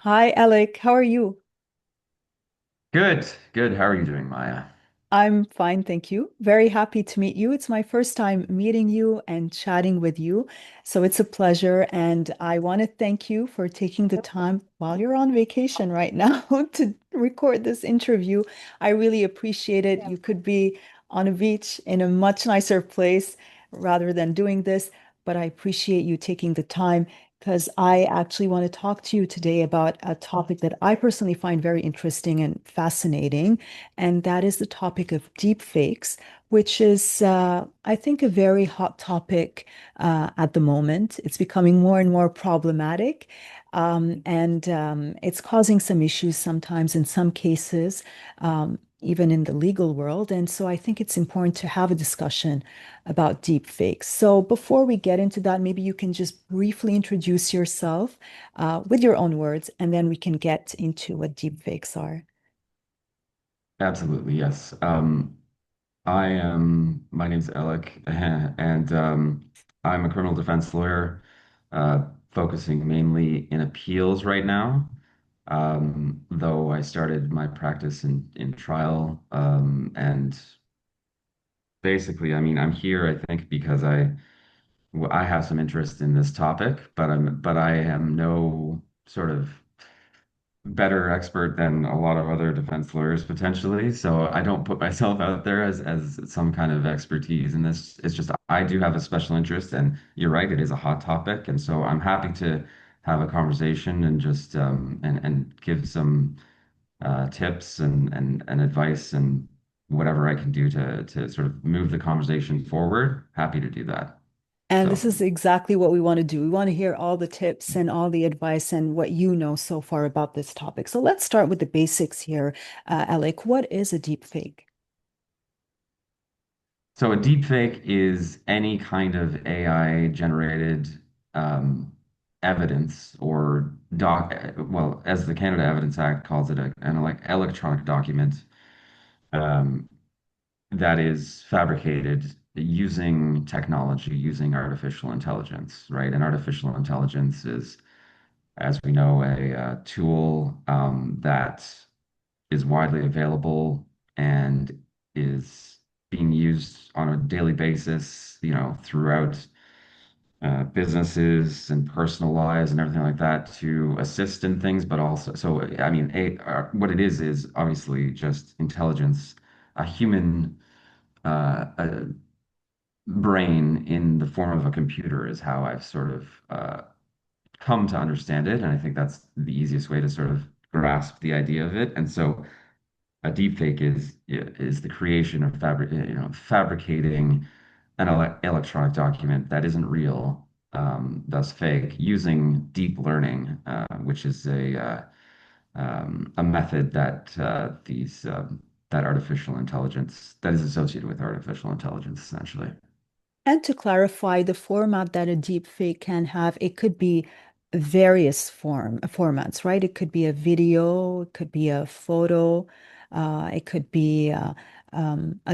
Hi, Elek. How are you? Good, good. How are you doing, Maya? I'm fine, thank you. Very happy to meet you. It's my first time meeting you and chatting with you. So it's a pleasure. And I want to thank you for taking the time while you're on vacation right now to record this interview. I really appreciate it. You could be on a beach in a much nicer place rather than doing this, but I appreciate you taking the time because I actually want to talk to you today about a topic that I personally find very interesting and fascinating, and that is the topic of deepfakes, which is, I think, a very hot topic at the moment. It's becoming more and more problematic, and it's causing some issues sometimes in some cases, even in the legal world. And so I think it's important to have a discussion about deepfakes. So before we get into that, maybe you can just briefly introduce yourself with your own words, and then we can get into what deepfakes are. Absolutely, yes. My name's Elek, and I'm a criminal defense lawyer, focusing mainly in appeals right now. Though I started my practice in trial, and basically, I mean, I'm here, I think, because I have some interest in this topic, but I am no sort of better expert than a lot of other defense lawyers potentially. So I don't put myself out there as some kind of expertise in this. It's just I do have a special interest, and you're right, it is a hot topic, and so I'm happy to have a conversation and just and give some tips and advice and whatever I can do to sort of move the conversation forward. Happy to do that. And So. this is exactly what we want to do. We want to hear all the tips and all the advice and what you know so far about this topic. So let's start with the basics here. Alec, what is a deep fake? So a deepfake is any kind of AI generated um, evidence or well, as the Canada Evidence Act calls it, an electronic document um, that is fabricated using technology, using artificial intelligence, right? And artificial intelligence is, as we know, a tool that is widely available and is being used on a daily basis, throughout businesses and personal lives and everything like that to assist in things, but also, so I mean, what it is obviously just intelligence, a human a brain in the form of a computer is how I've sort of come to understand it, and I think that's the easiest way to sort of grasp the idea of it. And so a deepfake is the creation of fabricating an electronic document that isn't real, thus fake, using deep learning, which is a method that that artificial intelligence that is associated with artificial intelligence, essentially. And to clarify, the format that a deep fake can have, it could be various formats, right? It could be a video, it could be a photo, it could be a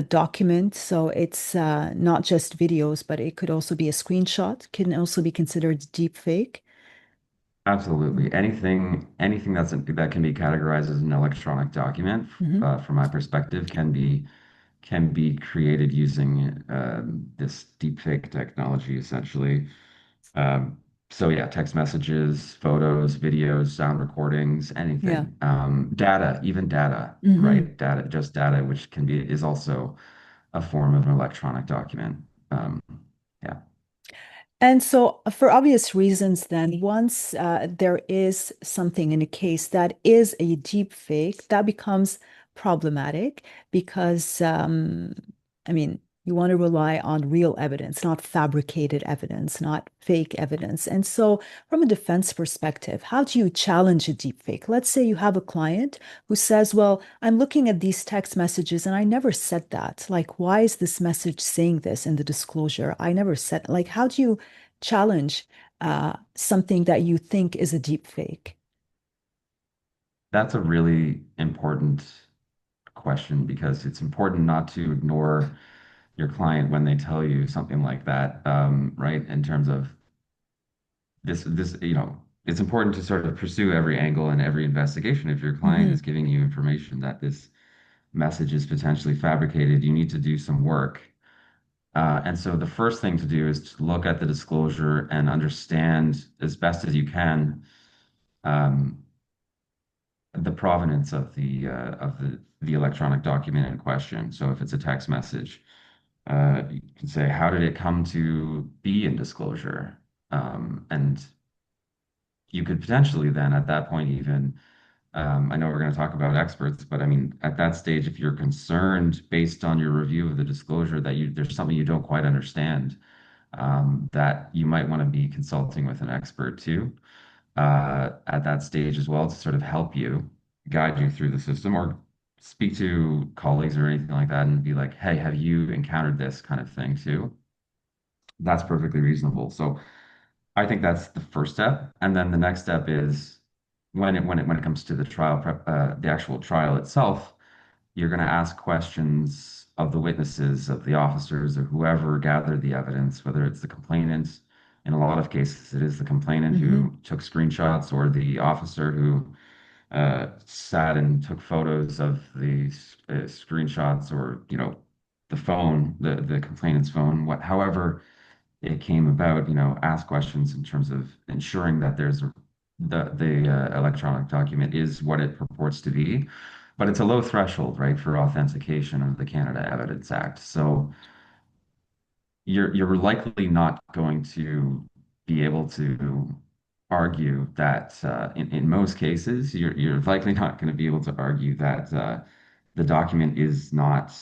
document. So it's not just videos, but it could also be a screenshot, can also be considered deep fake. Absolutely. Anything that can be categorized as an electronic document, Mhm. from my perspective, can be created using this deepfake technology, essentially. Um, so yeah, text messages, photos, videos, sound recordings, Yeah. anything. Data, even data, Hmm. right? Data, just data, which is also a form of an electronic document. Um, yeah. And so, for obvious reasons, then, once there is something in a case that is a deep fake, that becomes problematic because, I mean, you want to rely on real evidence, not fabricated evidence, not fake evidence. And so, from a defense perspective, how do you challenge a deep fake? Let's say you have a client who says, well, I'm looking at these text messages and I never said that. Like, why is this message saying this in the disclosure? I never said, like, how do you challenge something that you think is a deep fake? That's a really important question because it's important not to ignore your client when they tell you something like that, right? In terms of this, it's important to sort of pursue every angle and every investigation. If your client Hmm. is giving you information that this message is potentially fabricated, you need to do some work. And so the first thing to do is to look at the disclosure and understand as best as you can um, the provenance of the electronic document in question. So if it's a text message, you can say, how did it come to be in disclosure? And you could potentially then at that point even I know we're going to talk about experts, but I mean, at that stage, if you're concerned based on your review of the disclosure that there's something you don't quite understand, that you might want to be consulting with an expert too, at that stage as well to sort of help you, guide you through the system, or speak to colleagues or anything like that and be like, hey, have you encountered this kind of thing too? That's perfectly reasonable. So I think that's the first step. And then the next step is when it comes to the trial prep, the actual trial itself, you're going to ask questions of the witnesses, of the officers, or whoever gathered the evidence, whether it's the complainant. In a lot of cases, it is the complainant Hmm. who took screenshots or the officer who sat and took photos of the screenshots or, the phone, the complainant's phone, however it came about, ask questions in terms of ensuring that the electronic document is what it purports to be. But it's a low threshold, right, for authentication of the Canada Evidence Act. So you're likely not going to be able to argue that in most cases you're likely not going to be able to argue that the document is not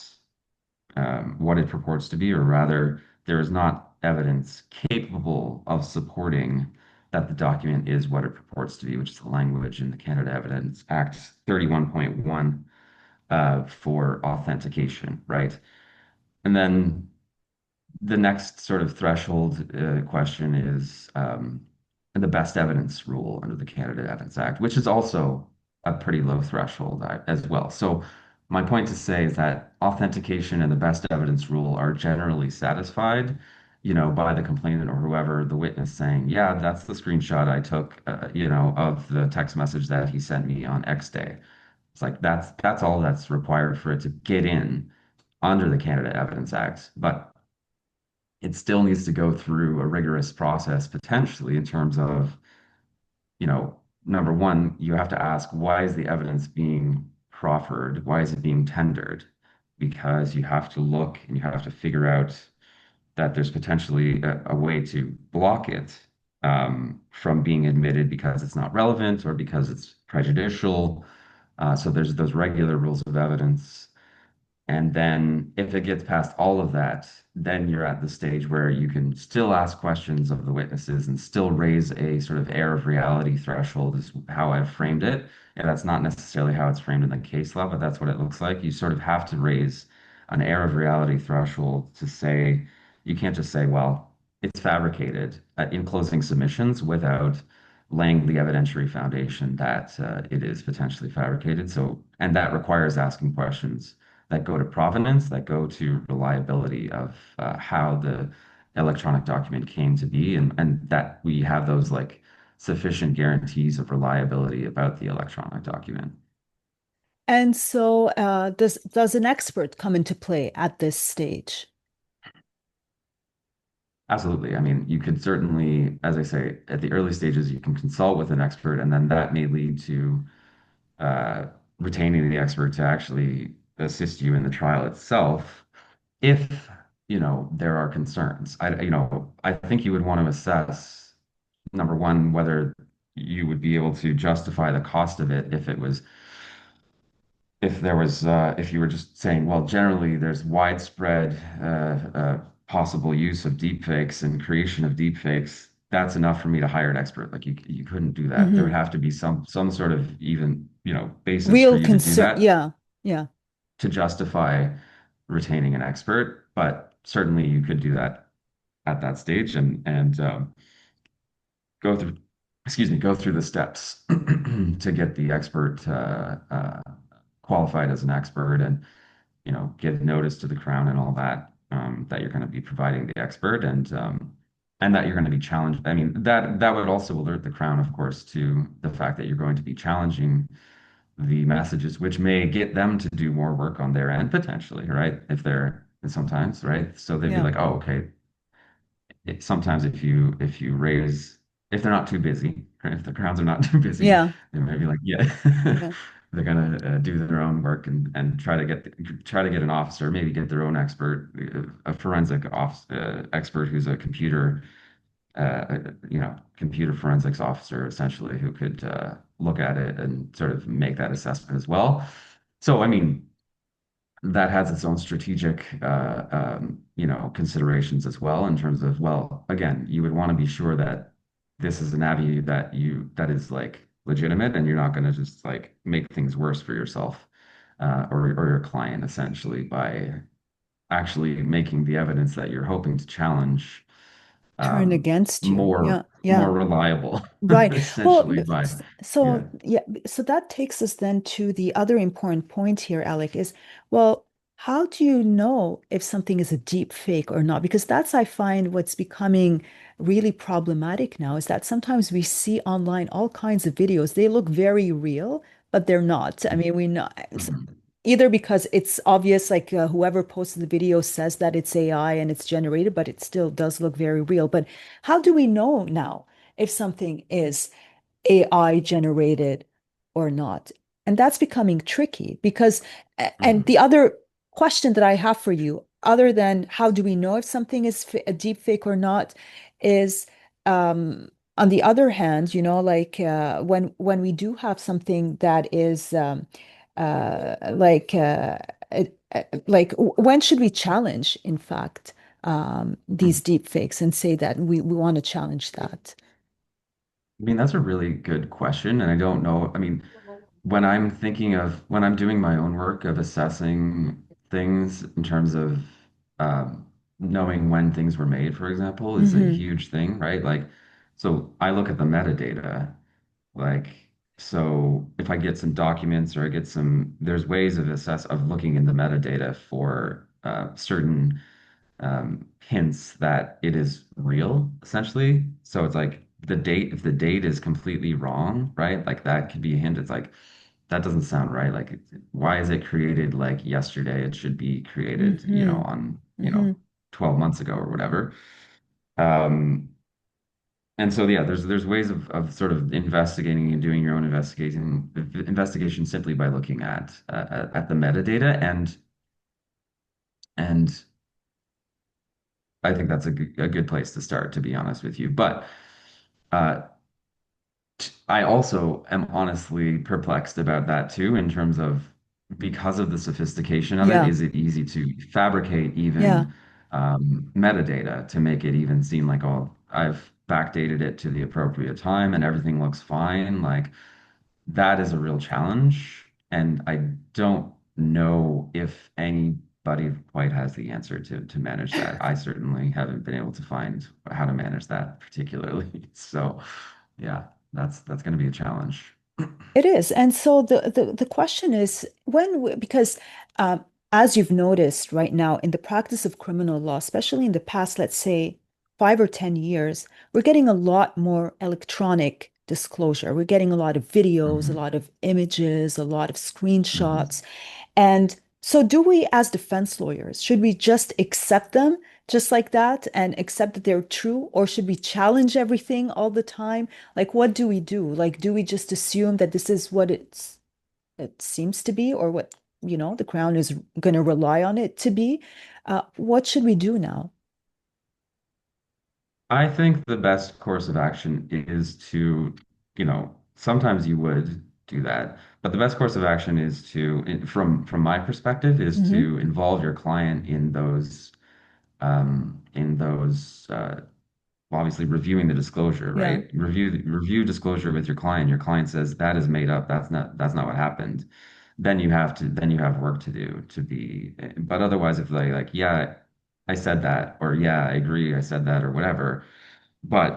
what it purports to be, or rather, there is not evidence capable of supporting that the document is what it purports to be, which is the language in the Canada Evidence Act 31.1 for authentication, right? And then the next sort of threshold question is the best evidence rule under the Canada Evidence Act, which is also a pretty low threshold as well. So my point to say is that authentication and the best evidence rule are generally satisfied, by the complainant or whoever the witness saying, yeah, that's the screenshot I took, of the text message that he sent me on X day. It's like that's all that's required for it to get in under the Canada Evidence Act. But it still needs to go through a rigorous process potentially in terms of, number one, you have to ask, why is the evidence being proffered? Why is it being tendered? Because you have to look and you have to figure out that there's potentially a way to block it from being admitted because it's not relevant or because it's prejudicial. So there's those regular rules of evidence. And then if it gets past all of that, then you're at the stage where you can still ask questions of the witnesses and still raise a sort of air of reality threshold, is how I've framed it. And that's not necessarily how it's framed in the case law, but that's what it looks like. You sort of have to raise an air of reality threshold to say, you can't just say, well, it's fabricated in closing submissions without laying the evidentiary foundation that it is potentially fabricated. So, and that requires asking questions that go to provenance, that go to reliability of how the electronic document came to be, and that we have those like sufficient guarantees of reliability about the electronic document. And so, does an expert come into play at this stage? Absolutely. I mean, you could certainly, as I say, at the early stages, you can consult with an expert, and then that may lead to uh, retaining the expert to actually assist you in the trial itself if there are concerns. I think you would want to assess, number one, whether you would be able to justify the cost of it if you were just saying, well, generally there's widespread possible use of deepfakes and creation of deepfakes. That's enough for me to hire an expert. Like you couldn't do that. There would Hmm. have to be some sort of even, basis for Real you to do concern. that Yeah, yeah. to justify retaining an expert. But certainly you could do that at that stage and go through, excuse me, go through the steps to get the expert qualified as an expert and give notice to the Crown and all that that you're going to be providing the expert. And and that you're going to be challenged. I mean, that would also alert the Crown, of course, to the fact that you're going to be challenging the messages, which may get them to do more work on their end potentially, right? If they're sometimes, right? So they'd be Yeah. like, oh, okay, sometimes if you raise if they're not too busy, right? If the crowds are not too busy, Yeah. they may be like, yeah, Yeah. they're gonna do their own work and try to get an officer, maybe get their own expert, a forensic expert who's a computer forensics officer essentially who could look at it and sort of make that assessment as well. So, I mean, that has its own strategic, considerations as well in terms of, well, again, you would want to be sure that this is an avenue that is like legitimate and you're not going to just like make things worse for yourself or your client essentially by actually making the evidence that you're hoping to challenge Turn um, against you. more Yeah. Yeah. more reliable Right. Well, essentially by yeah. so yeah, so that takes us then to the other important point here, Alec, is well, how do you know if something is a deep fake or not? Because that's, I find, what's becoming really problematic now is that sometimes we see online all kinds of videos. They look very real, but they're not. I mean, we know Mhm. either because it's obvious, like whoever posted the video says that it's AI and it's generated, but it still does look very real. But how do we know now if something is AI generated or not? And that's becoming tricky because, and Mhm. the other question that I have for you, other than how do we know if something is a deep fake or not, is on the other hand, like when we do have something that is like when should we challenge, in fact, these Mhm. deep fakes and say that we want to challenge that? I mean, that's a really good question, and I don't know. I mean, when I'm doing my own work of assessing things in terms of um, knowing when things were made, for example, is a Hmm. huge thing, right? Like, so I look at the metadata, like, so if I get some documents or I get there's ways of looking in the metadata for certain hints that it is real, essentially. So it's like if the date is completely wrong, right? Like that could be a hint. It's like, that doesn't sound right. Like, why is it created like yesterday? It should be created, Hmm. on, Hmm. 12 months ago or whatever. Um, and so, yeah, there's ways of sort of investigating and doing your own investigation simply by looking at the metadata and I think that's a good place to start, to be honest with you. But uh, I also am honestly perplexed about that too, in terms of because of the sophistication of it, Yeah. is it easy to fabricate Yeah. even metadata to make it even seem like, oh, I've backdated it to the appropriate time and everything looks fine? Like, that is a real challenge. And I don't know if anybody quite has the answer to manage that. I certainly haven't been able to find how to manage that particularly. So, yeah, that's going to be a challenge. It is. And so the question is because um, as you've noticed right now in the practice of criminal law, especially in the past, let's say 5 or 10 years, we're getting a lot more electronic disclosure. We're getting a lot of videos, a Mhm. lot of images, a lot of Mhm. screenshots. And so, do we, as defense lawyers, should we just accept them just like that and accept that they're true, or should we challenge everything all the time? Like, what do we do? Like, do we just assume that this is what it seems to be, or what, the Crown is going to rely on it to be? What should we do now? I think the best course of action is sometimes you would do that, but the best course of action is from my perspective, is Hmm. to involve your client in those obviously reviewing the disclosure, Yeah. right? Review disclosure with your client. Your client says that is made up. That's not what happened. Then you have work to do to be. But otherwise, if they like, yeah, I said that, or yeah, I agree, I said that, or whatever, but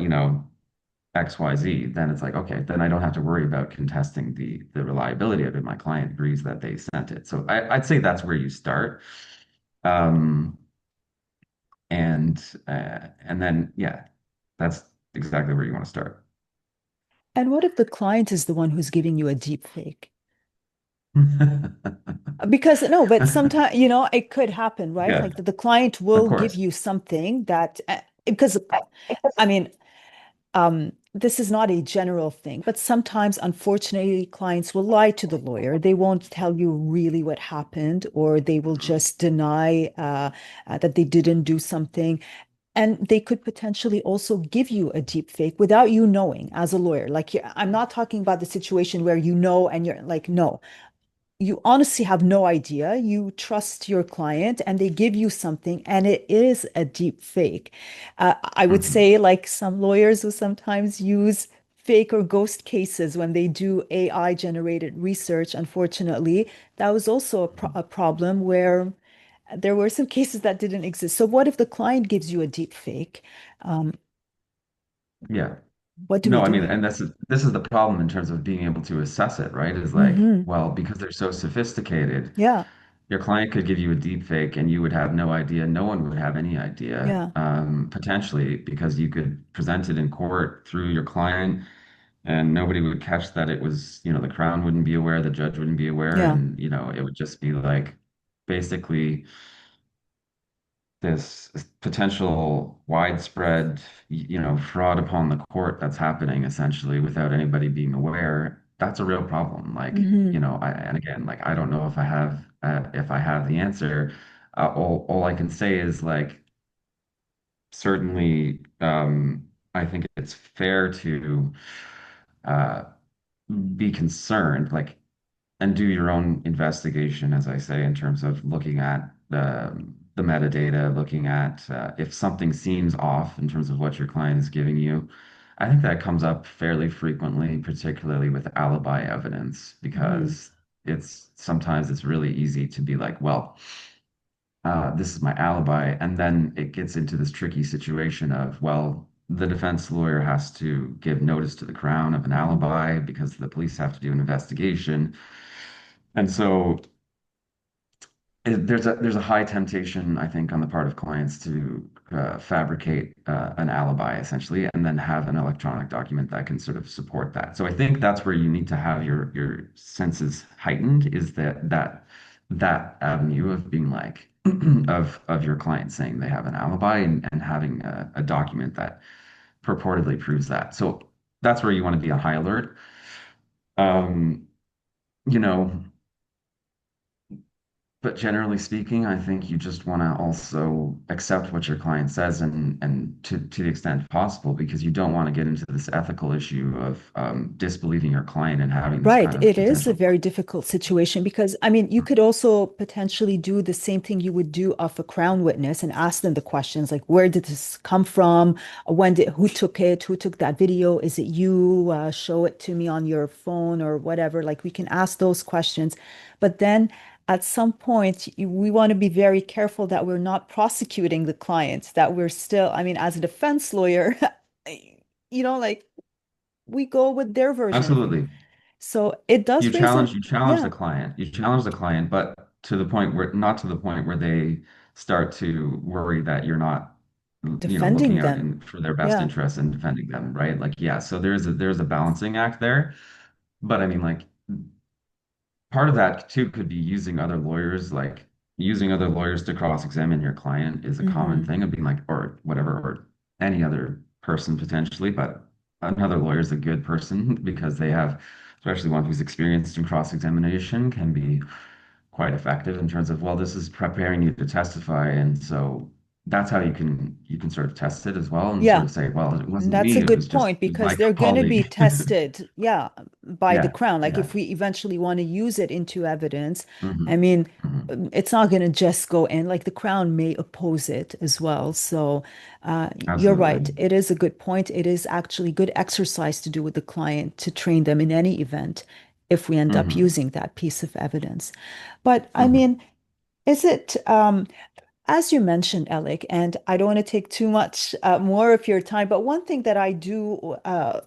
XYZ, then it's like, okay, then I don't have to worry about contesting the reliability of it. My client agrees that they sent it. So I'd say that's where you start. Um, and then yeah. that's exactly where you want to start. And what if the client is the one who's giving you a deep fake? Because no, but sometimes, it could happen, right? Yeah, Like the client of will give course. you something that, because I mean, this is not a general thing, but sometimes, unfortunately, clients will lie to the lawyer. They won't tell you really what happened, or they will just deny that they didn't do something. And they could potentially also give you a deep fake without you knowing as a lawyer. Like, I'm not talking about the situation where you know and you're like, no, you honestly have no idea. You trust your client and they give you something and it is a deep fake. I would Mhm. say, like some lawyers will sometimes use fake or ghost cases when they do AI generated research. Unfortunately, that was also a problem where there were some cases that didn't exist. So, what if the client gives you a deep fake? Um, Yeah. what do we No, I do mean, here? and this is the problem in terms of being able to assess it, right? Is like, Hmm. well, because they're so sophisticated, Yeah, your client could give you a deep fake and you would have no idea. No one would have any idea, yeah, potentially, because you could present it in court through your client and nobody would catch that it was, the Crown wouldn't be aware, the judge wouldn't be aware, yeah. and, it would just be like basically this potential widespread, fraud upon the court that's happening essentially without anybody being aware. That's a real problem. Like, Hmm. and again, like I don't know if I have the answer. All I can say is like certainly, I think it's fair to uh, be concerned, like and do your own investigation, as I say, in terms of looking at the metadata, looking at if something seems off in terms of what your client is giving you. I think that comes up fairly frequently, particularly with alibi evidence, Hmm. because sometimes it's really easy to be like, well, this is my alibi, and then it gets into this tricky situation of, well, the defense lawyer has to give notice to the Crown of an Hmm. alibi because the police have to do an investigation. And so there's a high temptation, I think, on the part of clients to fabricate an alibi essentially, and then have an electronic document that can sort of support that. So I think that's where you need to have your senses heightened, is that avenue of being like of your client saying they have an alibi and having a document that purportedly proves that. So that's where you want to be on high alert. Um, you know. But generally speaking, I think you just want to also accept what your client says and to the extent possible, because you don't want to get into this ethical issue of disbelieving your client and having this Right. kind of It is a potential. very difficult situation because, I mean, you could also potentially do the same thing you would do of a crown witness and ask them the questions like, where did this come from? Who took it? Who took that video? Is it you? Show it to me on your phone or whatever. Like, we can ask those questions. But then at some point, we want to be very careful that we're not prosecuting the client, that we're still, I mean, as a defense lawyer, like we go with their version of it. Absolutely. So it You does raise a, challenge you challenge yeah, the client. You challenge the client, but to the point where not to the point where they start to worry that you're not, looking defending out them. for their best Yeah. interests and defending them, right? Like, yeah, so there's a balancing act there. But I mean, like, part of that too could be using other lawyers, like using other lawyers to cross-examine your client is a common Hmm. thing of being like, or whatever, or any other person potentially, but another lawyer is a good person because they have, especially one who's experienced in cross-examination, can be quite effective in terms of, well, this is preparing you to testify, and so that's how you can sort of test it as well and sort Yeah. of say, well, it And wasn't that's a me, it was good just point it was my because they're going to be colleague. tested, yeah, by the Yeah, crown. Like yeah. if we eventually want to use it into evidence, I Hmm. mean, Hmm. it's not going to just go in. Like the crown may oppose it as well. So you're right. Absolutely. It is a good point. It is actually good exercise to do with the client to train them in any event if we end up Hmm. using that piece of evidence. But I Hmm. mean, is it as you mentioned, Elek, and I don't want to take too much more of your time, but one thing that I do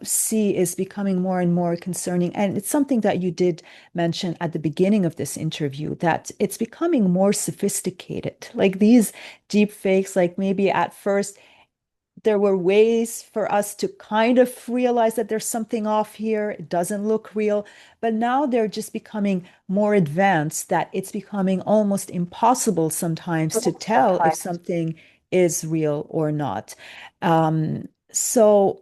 see is becoming more and more concerning, and it's something that you did mention at the beginning of this interview, that it's becoming more sophisticated. Like these deep fakes, like maybe at first there were ways for us to kind of realize that there's something off here. It doesn't look real. But now they're just becoming more advanced that it's becoming almost impossible sometimes to tell if something is real or not. So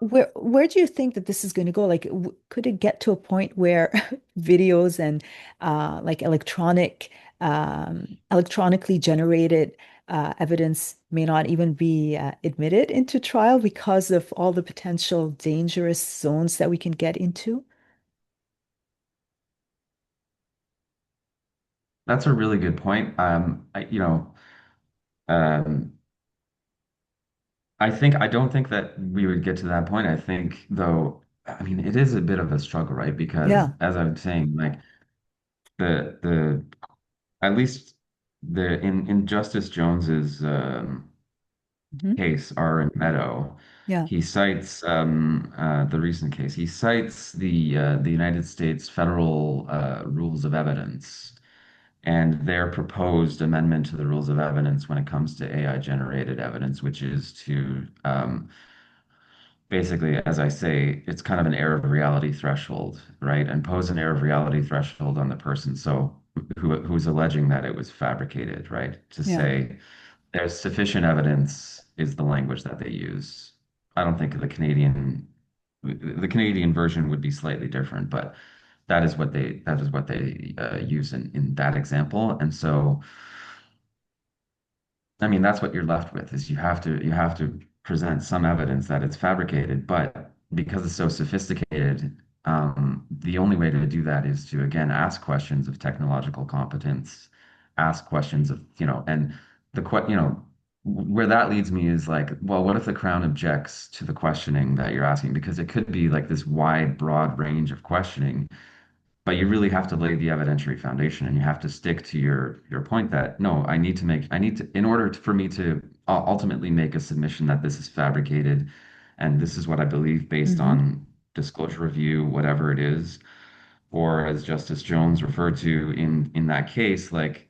where do you think that this is going to go? Like, could it get to a point where videos and like electronically generated evidence may not even be admitted into trial because of all the potential dangerous zones that we can get into? That's a really good point. Um, I don't think that we would get to that point. I think though, I mean, it is a bit of a struggle, right? Because Yeah. as I'm saying, like the at least the in Justice Jones's Hmm. case, R in Meadow, Yeah. he cites the recent case. He cites the United States federal rules of evidence and their proposed amendment to the rules of evidence when it comes to AI generated evidence, which is to basically, as I say, it's kind of an error of reality threshold, right? Impose an error of reality threshold on the person. So who's alleging that it was fabricated, right? To Yeah. say there's sufficient evidence is the language that they use. I don't think the Canadian version would be slightly different, but that is what they use in that example. And so I mean, that's what you're left with is you have to present some evidence that it's fabricated, but because it's so sophisticated, the only way to do that is to again ask questions of technological competence, ask questions of, and where that leads me is like, well, what if the Crown objects to the questioning that you're asking? Because it could be like this wide, broad range of questioning but you really have to lay the evidentiary foundation and you have to stick to your point that no, I need to in order for me to ultimately make a submission that this is fabricated and this is what I believe based Hmm. on disclosure review, whatever it is, or as Justice Jones referred to in that case, like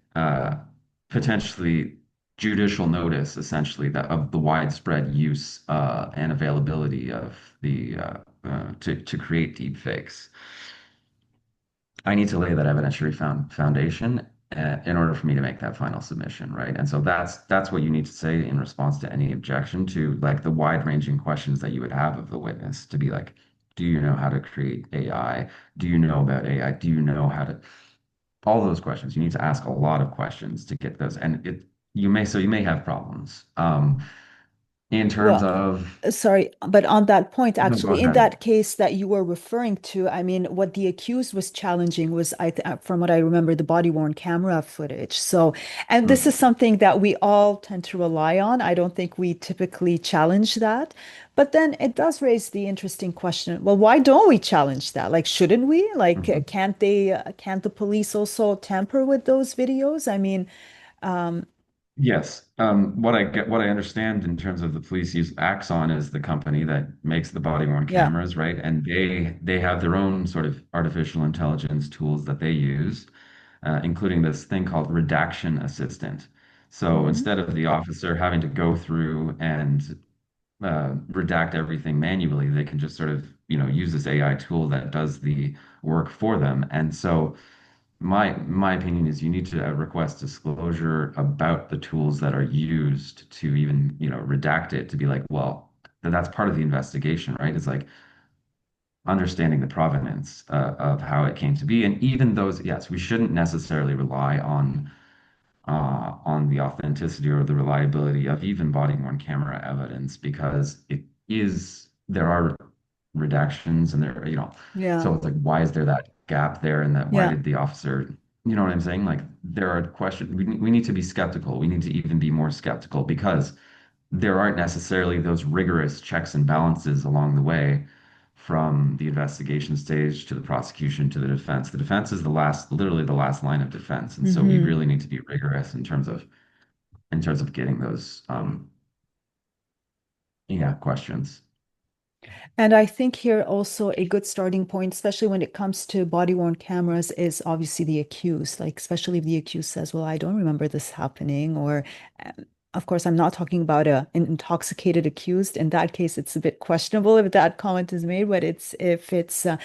potentially judicial notice, essentially, that of the widespread use and availability of the to create deepfakes. I need to lay that evidentiary foundation in order for me to make that final submission, right? And so that's what you need to say in response to any objection to like the wide-ranging questions that you would have of the witness to be like, do you know how to create AI? Do you know about AI? Do you know how to all those questions? You need to ask a lot of questions to get those, and you may have problems in terms Well, of sorry, but on that point, no, go actually, in ahead. that case that you were referring to, I mean, what the accused was challenging was, from what I remember, the body-worn camera footage. So, and this is Mm. something that we all tend to rely on. I don't think we typically challenge that. But then it does raise the interesting question, well, why don't we challenge that? Like, shouldn't we? Like, Mhm. can't the police also tamper with those videos? I mean, Yes. What I understand in terms of the police use Axon is the company that makes the body worn yeah. cameras, right? And they have their own sort of artificial intelligence tools that they use, including this thing called redaction assistant. So Hmm. instead of the officer having to go through and redact everything manually, they can just sort of, use this AI tool that does the work for them. And so my opinion is you need to request disclosure about the tools that are used to even, redact it to be like, well, that's part of the investigation, right? It's like understanding the provenance of how it came to be. And even those, yes, we shouldn't necessarily rely on the authenticity or the reliability of even body-worn camera evidence because there are redactions and Yeah. so it's like, why is there that gap there and that why Yeah. did the officer, you know what I'm saying? Like there are questions, we need to be skeptical. We need to even be more skeptical because there aren't necessarily those rigorous checks and balances along the way from the investigation stage to the prosecution to the defense. The defense is literally the last line of defense, and so we Hmm. really need to be rigorous in terms of getting those yeah questions. And I think here also a good starting point, especially when it comes to body-worn cameras, is obviously the accused. Like, especially if the accused says, "Well, I don't remember this happening," or of course, I'm not talking about an intoxicated accused. In that case, it's a bit questionable if that comment is made, but it's if it's an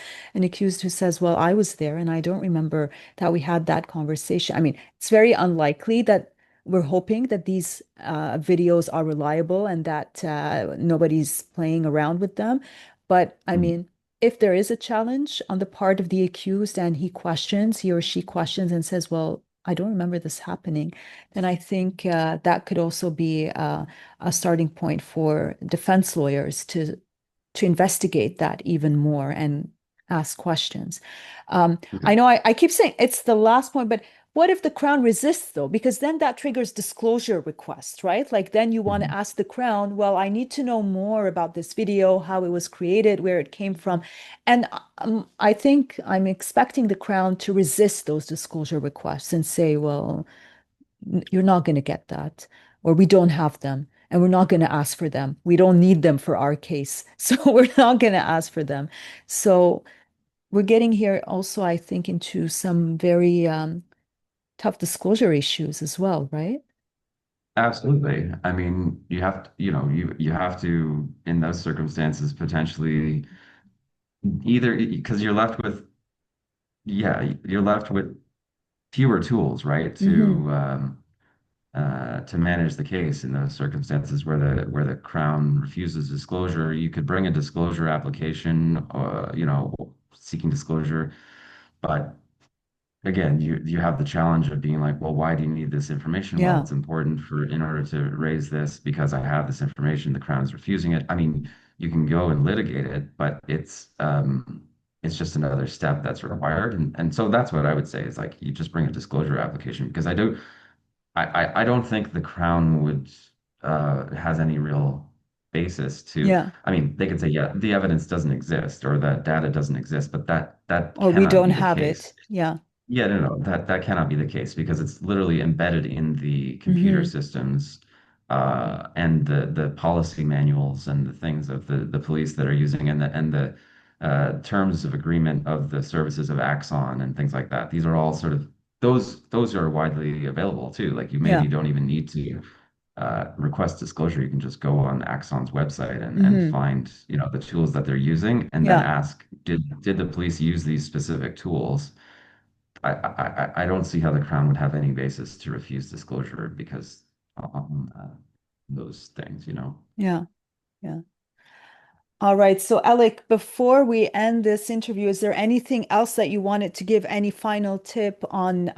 accused who says, "Well, I was there and I don't remember that we had that conversation." I mean, it's very unlikely that we're hoping that these videos are reliable and that nobody's playing around with them. But I Mm. mean, if there is a challenge on the part of the accused and he or she questions and says, "Well, I don't remember this happening," then I think that could also be a starting point for defense lawyers to investigate that even more and ask questions. I know I keep saying it's the last point, but what if the Crown resists, though? Because then that triggers disclosure requests, right? Like then you want to Mhm. ask the Crown, well, I need to know more about this video, how it was created, where it came from. And I think I'm expecting the Crown to resist those disclosure requests and say, well, you're not going to get that, or we don't have them, and we're not going to ask for them. We don't need them for our case. So we're not going to ask for them. So we're getting here also, I think, into some very tough disclosure issues as well, right? Absolutely. I mean, you have to, you have to, in those circumstances, potentially either because you're left with, yeah, you're left with fewer tools, right, Hmm. to manage the case in those circumstances where the Crown refuses disclosure. You could bring a disclosure application, seeking disclosure, but again, you have the challenge of being like, well, why do you need this information? Well, Yeah. it's important for in order to raise this because I have this information. The Crown is refusing it. I mean, you can go and litigate it, but it's just another step that's required. And so that's what I would say is like you just bring a disclosure application because I don't think the Crown would has any real basis to. Yeah. I mean, they could say, yeah, the evidence doesn't exist or that data doesn't exist, but that Or we cannot don't be the have it. case. Yeah. Yeah, no, that cannot be the case because it's literally embedded in the computer Hmm. systems and the policy manuals and the things of the police that are using and the terms of agreement of the services of Axon and things like that. These are all sort of those are widely available too. Like you maybe Yeah. don't even need to request disclosure. You can just go on Axon's website and Hmm. find, the tools that they're using and then Yeah. ask, did the police use these specific tools? I don't see how the Crown would have any basis to refuse disclosure because those things. Yeah. Yeah. All right. So, Alec, before we end this interview, is there anything else that you wanted to give? Any final tip on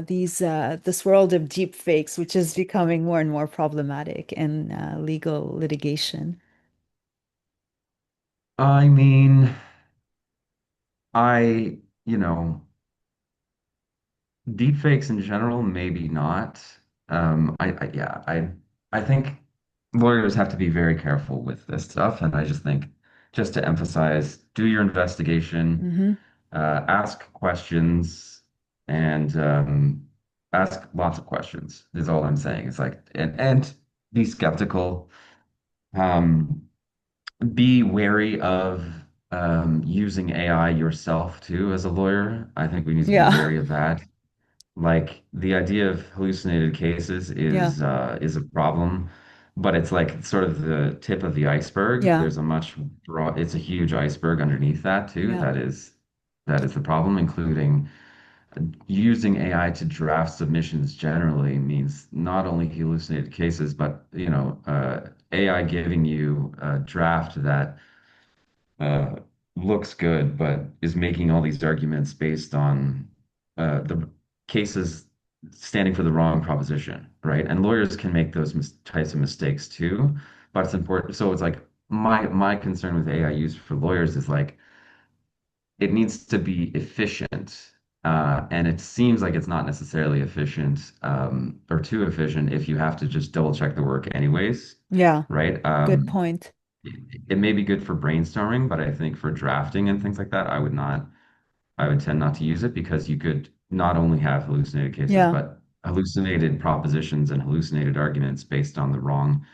this world of deep fakes, which is becoming more and more problematic in legal litigation? I mean, I, you know, deepfakes in general, maybe not. Yeah, I think lawyers have to be very careful with this stuff, and I just think, just to emphasize, do your investigation, Hmm. ask questions, and ask lots of questions. Is all I'm saying. It's like, and be skeptical. Um, be wary of using AI yourself too as a lawyer. I think we need to be Yeah. wary of that. Like the idea of hallucinated cases Yeah. is a problem, but it's like sort of the tip of the iceberg. Yeah. There's a much broad, it's a huge iceberg underneath that too. Yeah. That is the problem, including using AI to draft submissions generally means not only hallucinated cases, but AI giving you a draft that uh, looks good, but is making all these arguments based on the cases standing for the wrong proposition, right? And lawyers can make those types of mistakes too, but it's important. So it's like my concern with AI use for lawyers is like it needs to be efficient. And it seems like it's not necessarily efficient or too efficient if you have to just double check the work anyways, Yeah. right? Good point. It may be good for brainstorming, but I think for drafting and things like that, I would tend not to use it because you could not only have hallucinated cases, Yeah. but hallucinated propositions and hallucinated arguments based on the wrong,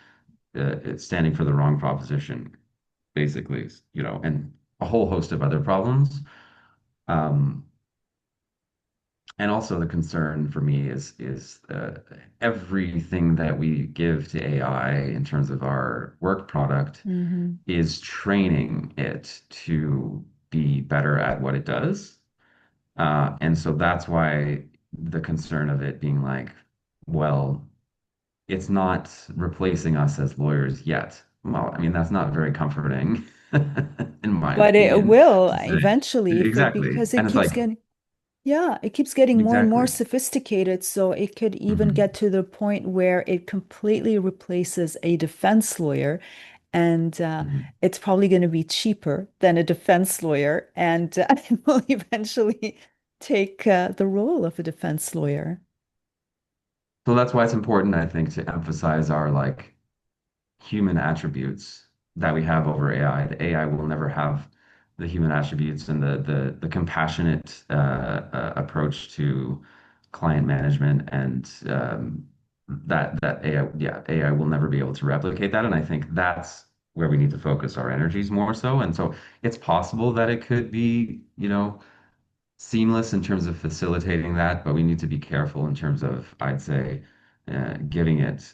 it's standing for the wrong proposition, basically, and a whole host of other problems. Um, And also the concern for me is everything that we give to AI in terms of our work product Hmm. is training it to be better at what it does. And so that's why the concern of it being like, well, it's not replacing us as lawyers yet. Well, I mean, that's not very comforting, in my But it opinion, will to say. eventually, if it Exactly. because And it it's keeps like, getting, yeah, it keeps getting more and more exactly. sophisticated. So it could even get Mhm. to the point where it completely replaces a defense lawyer. And Mhm. it's probably going to be cheaper than a defense lawyer. And it will eventually take the role of a defense lawyer. So that's why it's important, I think, to emphasize our like human attributes that we have over AI. The AI will never have the human attributes and the compassionate approach to client management and that AI, yeah, AI will never be able to replicate that. And I think that's where we need to focus our energies more so. And so it's possible that it could be, seamless in terms of facilitating that, but we need to be careful in terms of, I'd say, giving it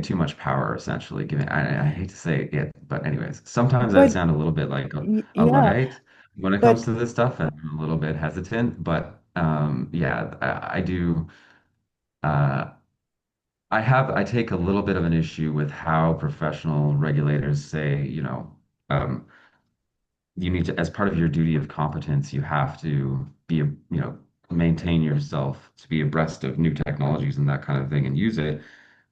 too much power, essentially. I hate to say it, but anyways, sometimes I But sound a little bit like a yeah, Luddite when it comes but to this stuff, and I'm a little bit hesitant. But yeah, I do. Uh, I take a little bit of an issue with how professional regulators say, um, you need to, as part of your duty of competence, you have to maintain yourself to be abreast of new technologies and that kind of thing and use it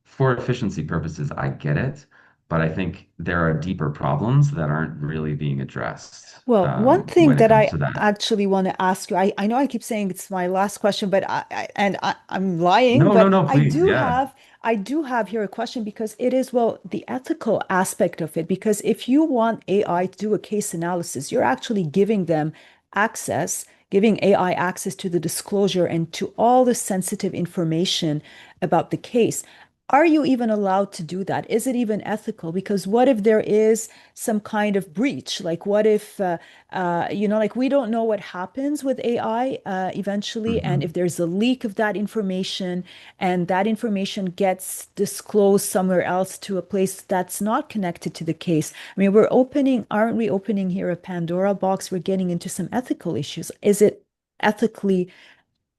for efficiency purposes. I get it, but I think there are deeper problems that aren't really being addressed well, one thing when it that comes I to that. actually want to ask you, I know I keep saying it's my last question, but I'm lying, No, no, but no, please. Yeah. I do have here a question because it is, well, the ethical aspect of it. Because if you want AI to do a case analysis, you're actually giving them access, giving AI access to the disclosure and to all the sensitive information about the case. Are you even allowed to do that? Is it even ethical? Because what if there is some kind of breach? Like, what if, like we don't know what happens with AI eventually, and if Mhm. there's a leak of that information and that information gets disclosed somewhere else to a place that's not connected to the case. I mean, aren't we opening here a Pandora box? We're getting into some ethical issues. Is it ethically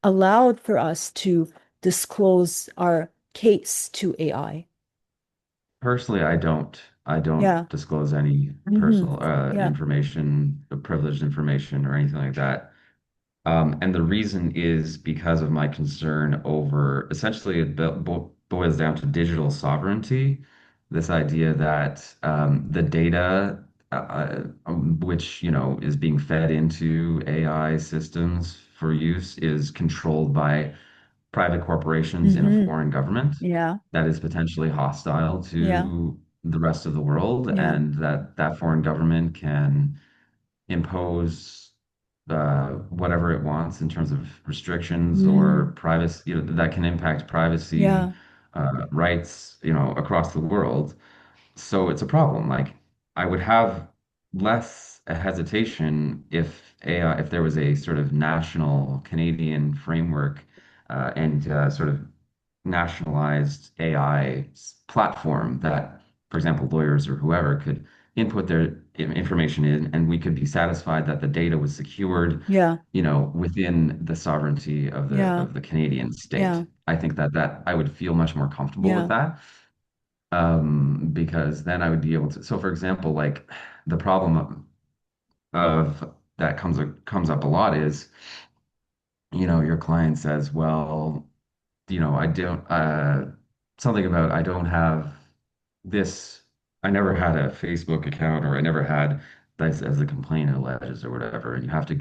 allowed for us to disclose our case to AI? Personally, I don't Yeah. disclose any Hmm. personal Yeah. information, privileged information or anything like that. And the reason is because of my concern over essentially it boils down to digital sovereignty. This idea that the data, which is being fed into AI systems for use, is controlled by private corporations in a Hmm. foreign government Yeah. that is potentially hostile Yeah. to the rest of the world, Yeah. and that foreign government can impose whatever it wants in terms of restrictions or Mm. privacy, that can impact privacy Yeah. rights, across the world. So it's a problem. Like I would have less a hesitation if there was a sort of national Canadian framework and sort of nationalized AI platform that, for example, lawyers or whoever could input their information in, and we could be satisfied that the data was secured, Yeah. within the sovereignty of the Yeah. of the Canadian state. Yeah. I think that I would feel much more comfortable with Yeah. that, because then I would be able to. So, for example, like the problem of that comes up a lot is, your client says, well, I don't, something about I don't have this, I never had a Facebook account or I never had this as the complaint alleges or whatever. And you have to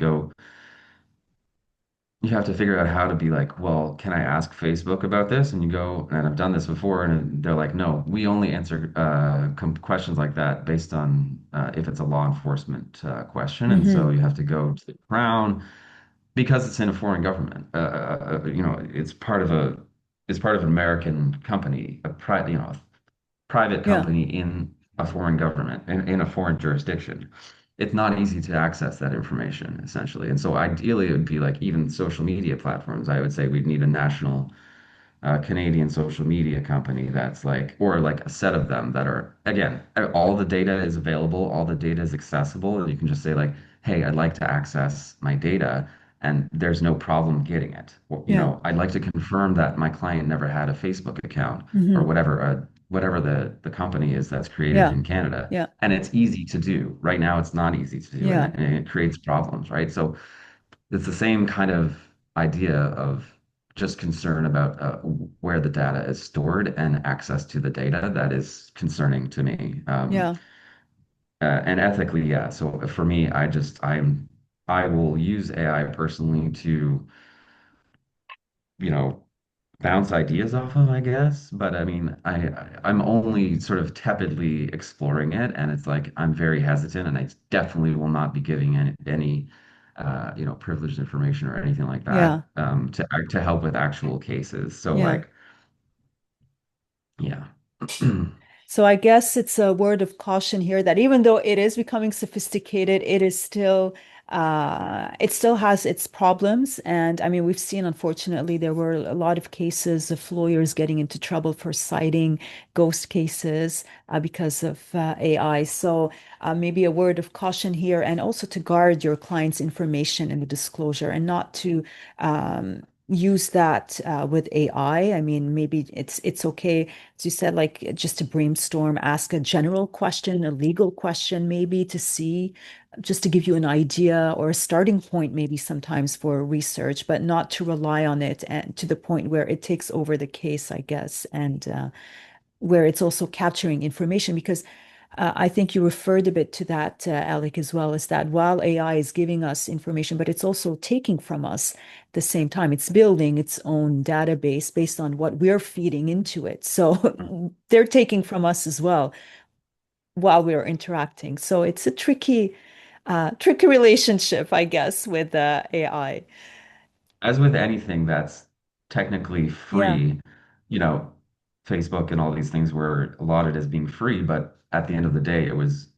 figure out how to be like, well, can I ask Facebook about this? And you go, and I've done this before, and they're like, no, we only answer questions like that based on if it's a law enforcement question. And so Hmm. you have to go to the Crown because it's in a foreign government. It's part of an American company, a private Yeah. company in a foreign government, in a foreign jurisdiction. it's not easy to access that information essentially. And so ideally it would be like even social media platforms. I would say we'd need a national Canadian social media company that's like, or like a set of them that are, again, all the data is available, all the data is accessible, and you can just say like, hey, I'd like to access my data, and there's no problem getting it. Or, you Yeah. know, I'd like to confirm that my client never had a Facebook account or Hmm. whatever the company is that's created Yeah. in Canada. Yeah. And it's easy to do. Right now, it's not easy to do, Yeah. and it creates problems, right? So it's the same kind of idea of just concern about where the data is stored and access to the data that is concerning to me. Yeah. And ethically, yeah. So for me, I will use AI personally to, you know, bounce ideas off of, I guess. But I mean, I'm only sort of tepidly exploring it, and it's like I'm very hesitant, and I definitely will not be giving any you know, privileged information or anything like Yeah. that to help with actual cases. So Yeah. like, yeah. So I guess it's a word of caution here that even though it is becoming sophisticated, it still has its problems. And I mean, we've seen, unfortunately, there were a lot of cases of lawyers getting into trouble for citing ghost cases because of AI. So maybe a word of caution here, and also to guard your client's information in the disclosure and not to use that with AI. I mean, maybe it's okay, as you said, like just to brainstorm, ask a general question, a legal question, maybe to see, just to give you an idea or a starting point, maybe sometimes for research, but not to rely on it and to the point where it takes over the case, I guess, and where it's also capturing information. Because I think you referred a bit to that, Alec, as well, is that while AI is giving us information, but it's also taking from us at the same time. It's building its own database based on what we're feeding into it. So they're taking from us as well while we're interacting. So it's a tricky relationship, I guess, with AI. As with anything that's technically Yeah, free, you know, Facebook and all these things were lauded as being free, but at the end of the day, it was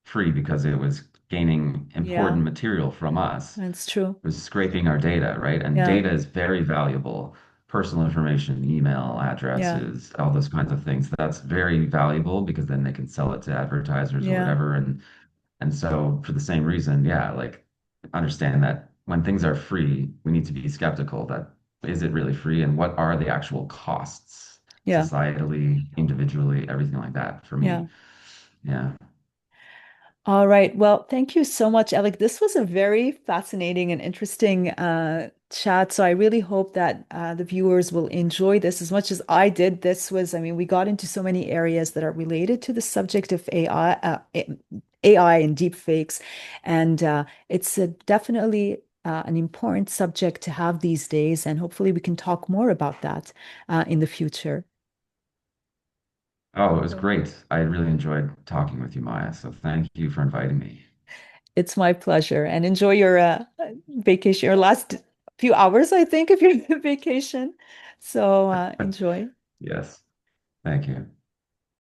free because it was gaining yeah, important material from us. that's true. Was scraping our data, right? And Yeah, data is very valuable. Personal information, email yeah, addresses, all those kinds of things. That's very valuable because then they can sell it to advertisers or yeah, whatever. And so for the same reason, yeah, like understand that when things are free, we need to be skeptical that is it really free and what are the actual costs yeah, societally, individually, everything like that for yeah. me. Yeah. All right. Well, thank you so much, Alec. This was a very fascinating and interesting chat. So I really hope that the viewers will enjoy this as much as I did. I mean, we got into so many areas that are related to the subject of AI and deepfakes. And it's definitely an important subject to have these days. And hopefully we can talk more about that in the future. Oh, it was great. I really enjoyed talking with you, Maya. So thank you for inviting me. It's my pleasure. And enjoy your vacation, your last few hours, I think, if you're on vacation. So enjoy. Yes. Thank you.